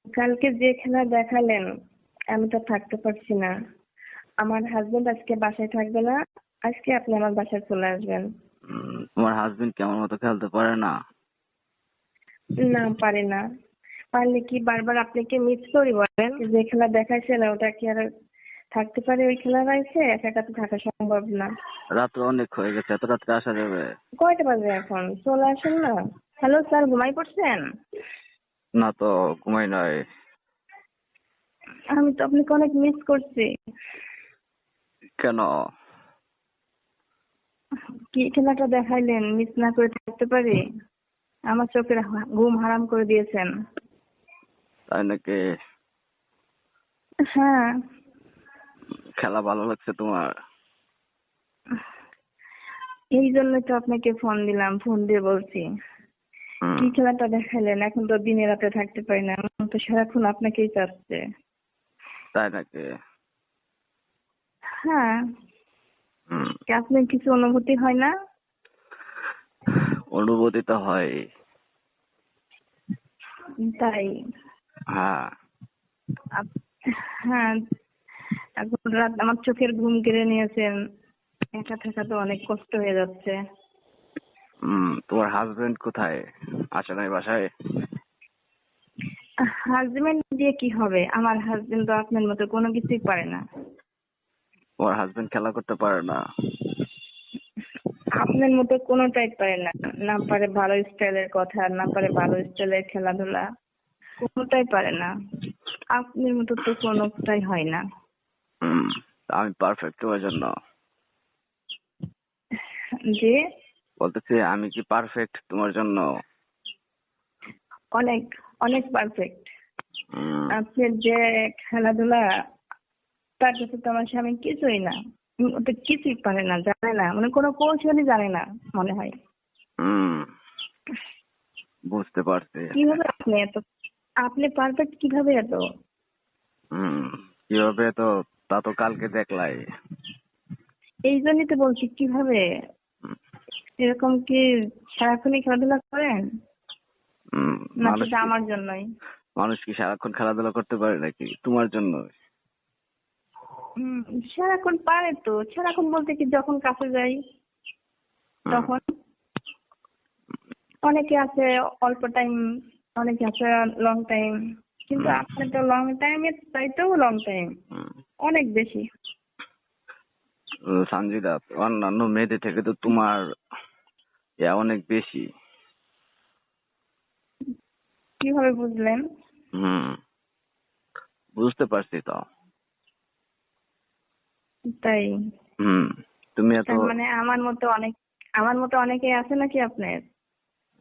কালকে যে খেলা দেখালেন আমি তো থাকতে পারছি না। আমার হাজবেন্ড আজকে বাসায় থাকবে না। আজকে আপনি আমার বাসায় চলে আসবেন। তোমার হাজবেন্ড কি আমার মতো খেলতে পারে না? না, পারি না। পারলে কি বারবার আপনাকে মিস করি বলেন? যে খেলা দেখাইছেন ওটা কি আর থাকতে পারে? ওই খেলা রয়েছে, একা একা তো থাকা সম্ভব না। রাত্র অনেক হয়ে গেছে, এত রাত্রে আসা যাবে? কয়টা বাজে এখন? চলে আসেন না। হ্যালো স্যার, ঘুমাই পড়ছেন? না তো, ঘুমাই নাই। আমি তো আপনাকে অনেক মিস করছি। কেন? কি খেলাটা দেখাইলেন, মিস না করে থাকতে পারি? আমার চোখের ঘুম হারাম করে দিয়েছেন। তাই নাকি? হ্যাঁ। খেলা ভালো লাগছে তোমার? এই জন্যই তো আপনাকে ফোন দিলাম, ফোন দিয়ে বলছি হুম, কি খেলাটা দেখালেন। এখন তো দিনে রাতে থাকতে পারি না, আমার তো সারাক্ষণ আপনাকেই চাচ্ছে। তাই নাকি? হ্যাঁ। হুম, কি আপনার কিছু অনুভূতি হয় না? অনুভূতি তো হয়। তাই? হ্যাঁ। আপ- হ্যাঁ। এখন রাত আমার চোখের ঘুম কেড়ে নিয়েছেন। একা থাকা তো অনেক কষ্ট হয়ে যাচ্ছে। তোমার হাজবেন্ড কোথায়? আসে নাই বাসায়? হাজবেন্ড দিয়ে কি হবে? আমার হাজবেন্ড তো আপনার মতো কোনো কিছুই পারে না। তোমার হাজবেন্ড খেলা করতে পারে না? আপনার মতো কোনোটাই পারে না। না পারে ভালো স্টাইলের কথা, না পারে ভালো স্টাইলের খেলাধুলা, কোনোটাই পারে না। আপনার মতো তো কোনোটাই হয় না। হুম, আমি পারফেক্ট তোমার জন্য। যে বলতেছি, আমি কি পারফেক্ট তোমার জন্য? অনেক অনেক পারফেক্ট। হুম, আপনার যে খেলাধুলা, তার কাছে তো আমার স্বামী কিছুই না। ওটা কিছুই পারে না, জানে না, মানে কোনো কৌশলই জানে না মনে হয়। হুম, বুঝতে পারছি। কিভাবে আপনি পারফেক্ট কিভাবে এত? হুম, কিভাবে তো, তা তো কালকে দেখলাই। এই জন্যই তো বলছি কিভাবে। এরকম কি সারাক্ষণই খেলাধুলা করেন, হুম, না মানুষ সেটা কি আমার জন্যই? মানুষ কি সারাক্ষণ খেলাধুলা করতে পারে নাকি তোমার জন্য? উম, সারাক্ষণ পারে তো। সারাক্ষণ বলতে কি, যখন কাছে যাই হুম, তখন। অনেকে আছে অল্প টাইম, অনেকে আছে লং টাইম, কিন্তু হুম, আপনি তো লং টাইমের চাইতেও লং টাইম, হুম। অনেক বেশি। সানজিদা, অন্যান্য মেয়েদের থেকে তো তোমার অনেক বেশি। কিভাবে বুঝলেন? হুম, বুঝতে পারছি তো। তাই? হুম, তুমি এত, তার মানে আমার মতো অনেকে আছে নাকি আপনার?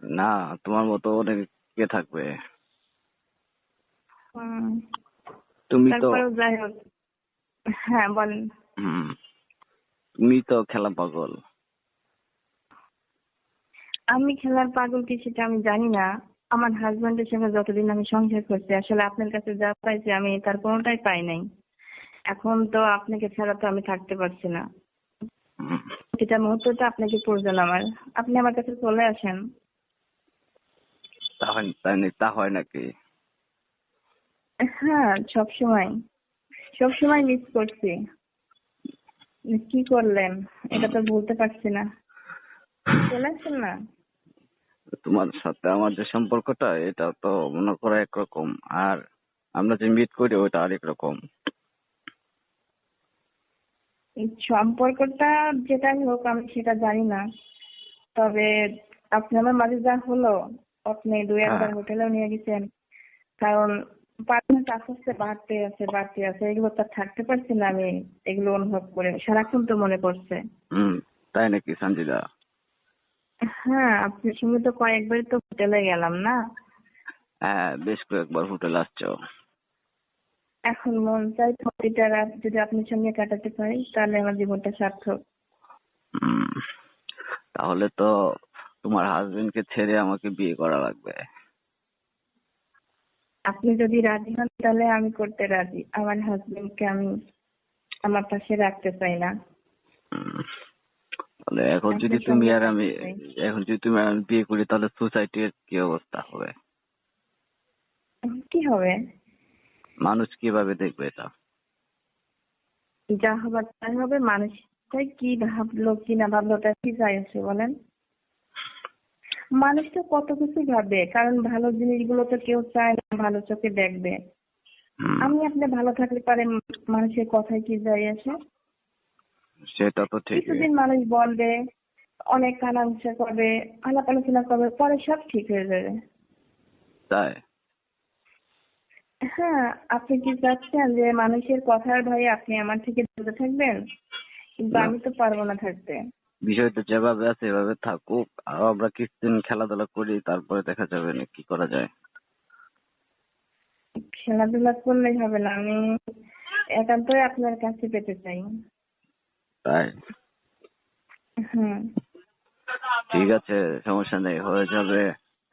না, তোমার মতো অনেক কে থাকবে? হুম, তুমি তো, তারপরেও যাই হোক। হ্যাঁ, বলেন। হুম, তুমি তো খেলা পাগল। আমি খেলার পাগল কি সেটা আমি জানি না। আমার হাজবেন্ডের সঙ্গে যতদিন আমি সংসার করছি, আসলে আপনার কাছে যা পাইছি আমি তার কোনোটাই পাই নাই। এখন তো আপনাকে ছাড়া তো আমি থাকতে পারছি না। হুম, প্রতিটা মুহূর্তে তো আপনাকে প্রয়োজন আমার। আপনি আমার কাছে চলে আসেন। তা হয় নাকি? হ্যাঁ, সবসময় সবসময় মিস করছি। কি করলেন এটা তো বলতে পারছি না। চলে আসেন না। তোমার সাথে আমার যে সম্পর্কটা, এটা তো মনে করো একরকম, আর আমরা যে মিট করি ওটা আরেক রকম। এই সম্পর্কটা যেটাই হোক আমি সেটা জানি না। তবে আপনি আমার মাঝে যা হলো, আপনি দুই হ্যাঁ, একবার হোটেলেও নিয়ে গেছেন। কারণ পার্টনারটা আস্তে আস্তে বাড়তে আছে, এগুলো তো আর থাকতে পারছি না আমি। এগুলো অনুভব করে সারাক্ষণ তো মনে পড়ছে। হুম, তাই নাকি সঞ্জিদা? হ্যাঁ, আপনার সঙ্গে তো কয়েকবারই তো হোটেলে গেলাম না। হ্যাঁ, বেশ কয়েকবার হোটেল আসছো। এখন মন চাই প্রতিটা রাত যদি আপনার সঙ্গে কাটাতে পারি তাহলে আমার জীবনটা সার্থক। হুম, তাহলে তো তোমার হাজবেন্ডকে ছেড়ে আমাকে বিয়ে করা লাগবে। আপনি যদি রাজি হন তাহলে আমি করতে রাজি। আমার হাজবেন্ডকে আমি আমার পাশে রাখতে চাই না। হুম, তাহলে আপনার সঙ্গে থাকতে চাই। এখন যদি তুমি আর আমি বিয়ে করি, তাহলে সোসাইটির কি অবস্থা হবে? কি হবে? মানুষ কিভাবে দেখবে এটা? যা হবার তাই হবে। মানুষটাই কি ভাবলো কি না ভাবলো তার কি যায় আসে বলেন? মানুষ তো কত কিছু ভাবে, কারণ ভালো জিনিসগুলো তো কেউ চায় না ভালো চোখে দেখবে। হুম, আমি আপনি ভালো থাকলে পারে মানুষের কথায় কি যায় আসে? সেটা তো ঠিকই। কিছুদিন মানুষ বলবে, অনেক কানাঘুষা করবে, আলাপ আলোচনা করবে, পরে সব ঠিক হয়ে যাবে। তাই? হ্যাঁ, আপনি কি চাচ্ছেন যে মানুষের কথার ভয়ে আপনি আমার থেকে দূরে থাকবেন? কিন্তু না, আমি তো পারবো না থাকতে। বিষয়টা যেভাবে আছে এভাবে থাকুক, আর আমরা কিছুদিন খেলাধুলা করি, তারপরে দেখা যাবে না কি করা যায়। খেলাধুলা করলেই হবে না, আমি একান্তই আপনার কাছে পেতে চাই। তাই? হুম। ঠিক আছে, সমস্যা নেই, হয়ে যাবে।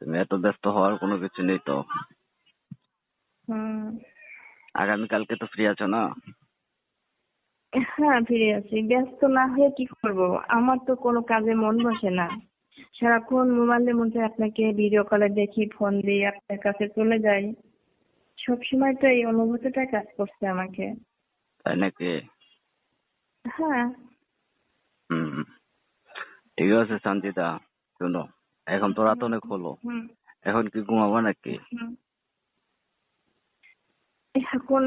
তুমি এত ব্যস্ত হওয়ার কোনো কিছু নেই তো। হুম। আগামীকালকে তো ফ্রি আছো না? হ্যাঁ, ফিরে আছি। ব্যস্ত না হয়ে কি করব? আমার তো কোনো কাজে মন বসে না। সারাক্ষণ মোবাইলের মধ্যে আপনাকে ভিডিও কলে দেখি, ফোন দিই, আপনার কাছে চলে যাই। সবসময় তো এই অনুভূতিটা কাজ করছে আমাকে। তাই নাকি? হ্যাঁ। হুম, ঠিক আছে শান্তিদা, শোনো, এখন তো রাত অনেক হলো, হুম। এখন কি ঘুমাবো নাকি? হুম। এখন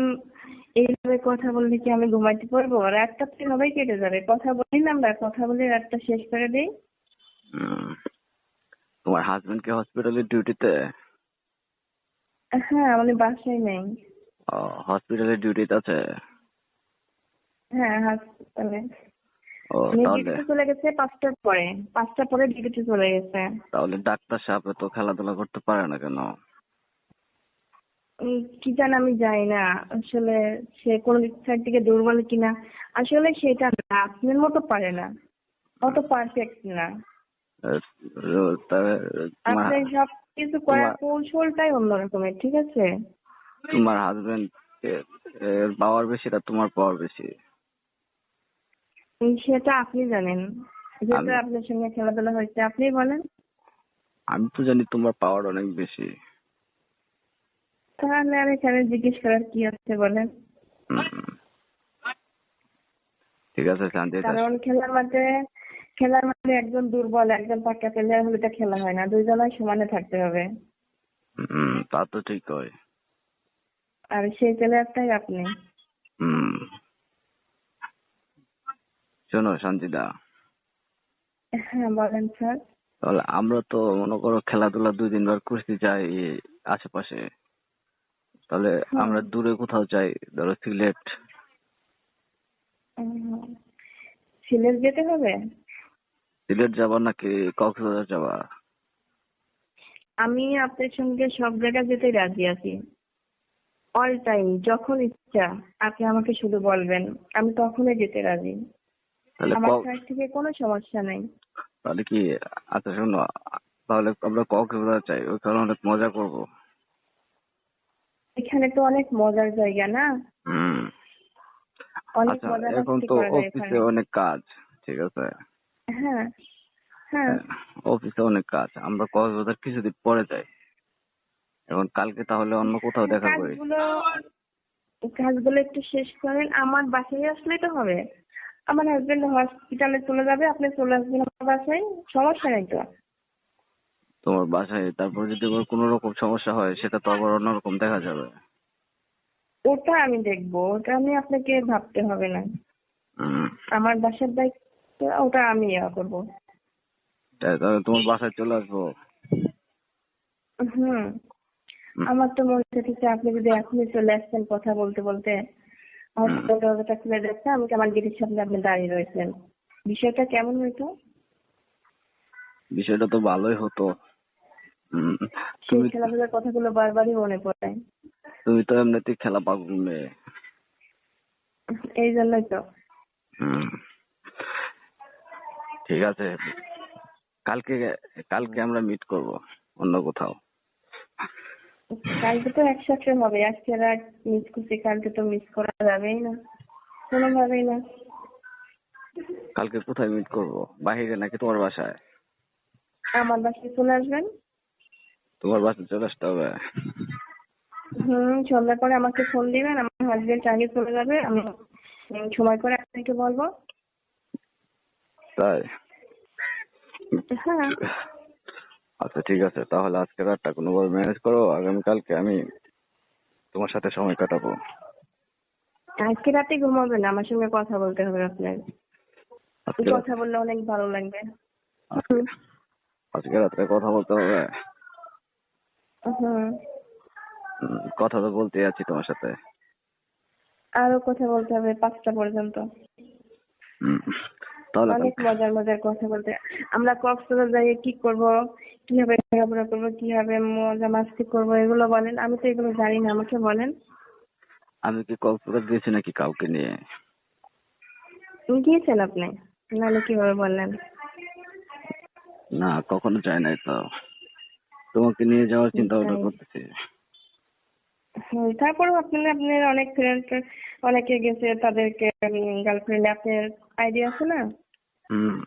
এইভাবে কথা বললে কি আমি ঘুমাইতে পারবো? রাতটা তো এভাবেই কেটে যাবে। কথা বলি না আমরা, কথা বলে রাতটা শেষ করে দেই। হুম, তোমার হাজবেন্ড কি হসপিটালের ডিউটিতে? হ্যাঁ, উনি বাসায় নেই। ও, হসপিটালের ডিউটিতে আছে? হ্যাঁ, হাসপাতালে। ও, উনি তাহলে ডিউটিতে চলে গেছে 5টার পরে। 5টার পরে ডিউটিতে চলে গেছে। তাহলে ডাক্তার সাহেব তো খেলাধুলা করতে পারে না কেন? কি জানি, আমি জানি না। আসলে সে কোন দিক থেকে দুর্বল কিনা। আসলে সেটা না, আপনার মতো পারে না। অত পারফেক্ট না। আহ, তবে তোমার আপনার সবকিছু করার তোমার কৌশলটাই অন্যরকমের, ঠিক আছে? তোমার হাজবেন্ড এর পাওয়ার বেশি না তোমার পাওয়ার বেশি? সেটা আপনি জানেন, যেহেতু আমি আপনার সঙ্গে খেলাধুলা হয়েছে, আপনি বলেন। আমি তো জানি তোমার পাওয়ার অনেক বেশি। তাহলে আর এখানে জিজ্ঞেস করার কি আছে বলেন? হুম, ঠিক আছে শান্তি দাস। কারণ খেলার মাঠে একজন দুর্বল একজন পাক্কা প্লেয়ার হলে তো খেলা হয় না, দুইজনের সমানে থাকতে হবে। তা তো ঠিক হয়। আর সেই প্লেয়ারটাই আপনি। হুম, শোনো শান্তিদা, হ্যাঁ, বলেন স্যার। তাহলে আমরা তো মনে করো খেলাধুলা 2-3 বার করতে যাই এই আশেপাশে, তাহলে হুম। আমরা দূরে কোথাও যাই, ধরো সিলেট। উম, সিলেট যেতে হবে? সিলেট যাবা নাকি কক্সবাজার যাবা? আমি আপনার সঙ্গে সব জায়গায় যেতে রাজি আছি। অল টাইম, যখন ইচ্ছা আপনি আমাকে শুধু বলবেন, আমি তখনই যেতে রাজি। তাহলে আমার সাইড থেকে কোনো সমস্যা নাই। তাহলে কি, আচ্ছা শোনো, তাহলে আমরা কক্সবাজার চাই, ওইখানে অনেক মজা করবো। এখানে তো অনেক মজার জায়গা না? হুম, অনেক আচ্ছা, মজা এখন মাস্তি তো করা যায় অফিসে এখানে। অনেক কাজ, ঠিক আছে? হ্যাঁ। হ্যাঁ। হ্যাঁ, অফিসে অনেক কাজ, আমরা কক্সবাজার কিছুদিন পরে যাই। এখন কালকে তাহলে অন্য কোথাও দেখা করি। কাজগুলো কাজগুলো একটু শেষ করেন, আমার বাসায় আসলেই তো হবে। আমার হাজবেন্ড হসপিটালে চলে যাবে, আপনি চলে আসবেন আমার বাসায়। সমস্যা নেই তো। তোমার বাসায়, তারপর যদি আবার কোনো রকম সমস্যা হয় সেটা তো আবার অন্যরকম দেখা যাবে। ওটা আমি দেখবো, ওটা আমি আপনাকে ভাবতে হবে না। হুম, আমার বাসার দায়িত্ব ওটা আমি করবো। তাহলে তোমার বাসায় চলে আসবো। হুম। হুম, আমার তো মনে হচ্ছে আপনি যদি এখনই চলে আসছেন কথা বলতে বলতে, হুম, হসপিটাল দরজাটা খুলে যাচ্ছে, আমি আমার গেটের সামনে আপনি দাঁড়িয়ে রয়েছেন, বিষয়টা কেমন হইতো? বিষয়টা তো ভালোই হতো। হুম, সেই তুমি খেলাধুলার কথাগুলো বারবারই মনে পড়ে। তুমি তো এমনিতেই খেলা পাগল মেয়ে। এই জন্যই তো। হুম, ঠিক আছে, কালকে কালকে আমরা মিট করব অন্য কোথাও। কালকে তো একসাথে হবে, আজকে রাত মিস করছি, কালকে তো মিস করা যাবেই না, কোনোভাবেই না। কালকে কোথায় মিট করব, বাহিরে নাকি তোমার বাসায়? আমার বাসায় চলে আসবেন। তোমার বাসায় চলে আসতে হবে? সন্ধ্যার পরে আমাকে ফোন দিবেন, আমার হাজবেন্ড আগে চলে যাবে, আমি সময় করে আপনাকে বলবো। তাই? হ্যাঁ। আচ্ছা ঠিক আছে, তাহলে আজকে রাতটা কোনোভাবে ম্যানেজ করো, আগামীকালকে আমি তোমার সাথে সময় কাটাবো। আজকে রাতে ঘুমাবেন না, আমার সঙ্গে কথা বলতে হবে আপনার। আজকে রাত কথা বললে অনেক ভালো লাগবে। আজকে আজকে রাত্রে কথা বলতে হবে। হুম। কথা তো বলতেই আছি তোমার সাথে। আরো কথা বলতে হবে 5টা পর্যন্ত। হুম, তাহলে অনেক কালকে মজার মজার কথা বলতে। আমরা কক্সবাজার যাই কি করব, কিভাবে ঘোরাফেরা করবো, কিভাবে মজা মাস্তি করবো, এগুলো বলেন। আমি তো এগুলো জানি না, আমাকে বলেন। আমি কি কক্সবাজার গেছি নাকি কাউকে নিয়ে? গিয়েছেন আপনি? নাহলে কিভাবে বললেন? না, কখনো যাই নাই তো। তোমাকে নিয়ে যাওয়ার চিন্তা ভাবনা তাই। করতেছি। তারপরেও আপনার অনেক ফ্রেন্ড অনেকে গেছে, তাদেরকে গার্লফ্রেন্ড, আপনার আইডিয়া আছে না?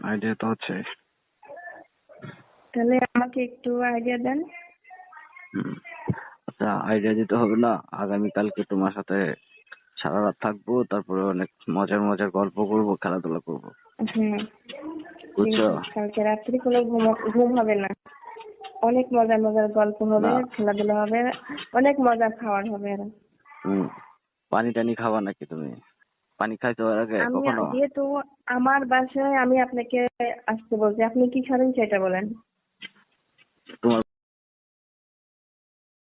আইডিয়া তো আছে। তাহলে আমাকে একটু আইডিয়া দেন। হুম, আচ্ছা আইডিয়া দিতে হবে না, আগামীকালকে তোমার সাথে সারা রাত থাকবো, তারপরে অনেক মজার মজার গল্প করবো, খেলাধুলা করবো। হুম। ঠিক বুঝছো? আছে, কালকে রাত্রি কোনো ঘুম হবে না। অনেক মজার মজার গল্প হবে, না। খেলাধুলা হবে, অনেক মজার খাবার হবে। আর হুম, পানি টানি খাবা নাকি তুমি? পানি খাইছো এর আগে আমি কখনো? যেহেতু আমার বাসায় আমি আপনাকে আসতে বলছি, আপনি কি খাবেন সেটা বলেন।